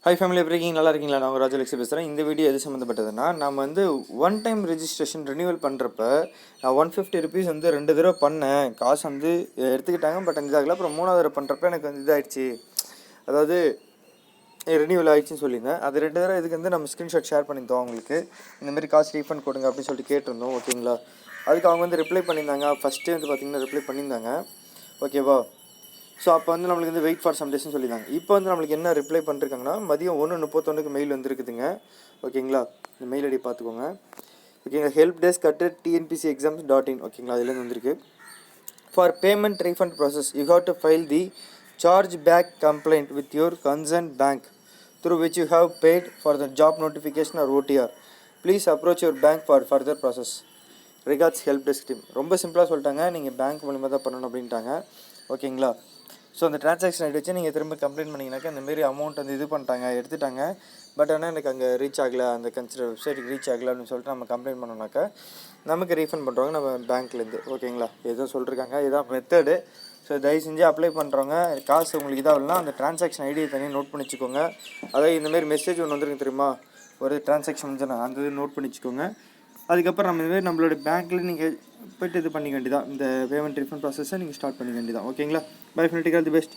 Hi family எப்படி இருக்கீங்க? நல்லா இருக்கீங்களா? நான் ராஜலக்ஷ்மி பேசுகிறேன். இந்த வீடியோ எது சம்மந்தப்பட்டதுன்னா, நம்ம வந்து ஒன் டைம் ரெஜிஸ்ட்ரேஷன் ரினியூவல் பண்ணுறப்ப நான் 150 ருபீஸ் வந்து 2 தடவை பண்ணேன். காசு வந்து எடுத்துக்கிட்டாங்க, பட் அந்த இதாகல. அப்புறம் 3வது தடவை பண்ணுறப்ப எனக்கு வந்து இதாகிடுச்சு, அதாவது ரினியூவல் ஆகிடுச்சின்னு சொல்லியிருந்தேன். அது 2 தடவை இதுக்கு வந்து நம்ம ஸ்க்ரீன்ஷாட் ஷேர் பண்ணியிருந்தோம் அவங்களுக்கு. இந்தமாரி காசு ரீஃபண்ட் கொடுங்க அப்படின்னு சொல்லிட்டு கேட்டிருந்தோம். ஓகேங்களா? அதுக்கு அவங்க வந்து ரிப்ளை பண்ணியிருந்தாங்க. ஃபஸ்ட்டே வந்து பார்த்திங்கன்னா ரிப்ளை பண்ணியிருந்தாங்க. ஓகேவா? ஸோ அப்போ வந்து நம்மளுக்கு வந்து வெயிட் ஃபார் சம் டேஸ்னு சொல்லியிருந்தாங்க. இப்போ வந்து நம்மளுக்கு என்ன ரிப்ளை பண்ணிருக்காங்கன்னா, மதியம் 1:31 மெயில் வந்துருக்குதுங்க. ஓகேங்களா? இந்த மெயில் ஐடி பார்த்துக்கோங்க. ஓகேங்களா? Help desk at TNPSC exams.in. ஓகேங்களா? அதுலேருந்து வந்திருக்கு. For payment refund process you have to file the charge back complaint with your concern bank through which you have paid for the job notification or OTR. Please approach your bank for further process. Regards help desk team. ரொம்ப சிம்பிளாக சொல்லிட்டாங்க, நீங்கள் bank மூலிமா தான் பண்ணணும் அப்படின்ட்டாங்க. ஓகேங்களா? So அந்த ட்ரான்சாக்ஷன் ஐடி வச்சு நீங்கள் திரும்ப கம்ப்ளைண்ட் பண்ணிங்கனாக்கா இந்தமாரி அமௌண்ட் வந்து இது பண்ணிட்டாங்க, எடுத்துட்டாங்க, பட் ஆனால் எனக்கு அங்கே ரீச் ஆகலை, அந்த கன்சிடர் வெப்சைட்டுக்கு ரீச் ஆகலை அப்படின்னு சொல்லிட்டு நம்ம கம்ப்ளைண்ட் பண்ணோம்னாக்கா நமக்கு ரீஃபண்ட் பண்ணுறவங்க நம்ம பேங்க்லேருந்து. ஓகேங்களா? எதுவும் சொல்லியிருக்காங்க, இதுதான் மெத்தடு. ஸோ தயவு செஞ்சு அப்ளை பண்ணுறவங்க காசு உங்களுக்கு இதாகலனா அந்த ட்ரான்சாக்ஷன் ஐடியை தனியாக நோட் பண்ணி வச்சுக்கோங்க. அதாவது இந்தமாரி மெசேஜ் ஒன்று வந்துருக்கு தெரியுமா, ஒரு ட்ரான்சாக்ஷன் வந்து அந்த இது நோட் பண்ணி வச்சுக்கோங்க. அதுக்கப்புறம் நம்ம இதுமாரி நம்மளோட பேங்க்கில் நீங்கள் போய்ட்டு இது பண்ணிக்க வேண்டியதான், இந்த பேமெண்ட் ரீஃபண்ட் ப்ராசஸை நீங்கள் ஸ்டார்ட் பண்ணிக்க வேண்டியதான். ஓகேங்களா? By friend, all the best.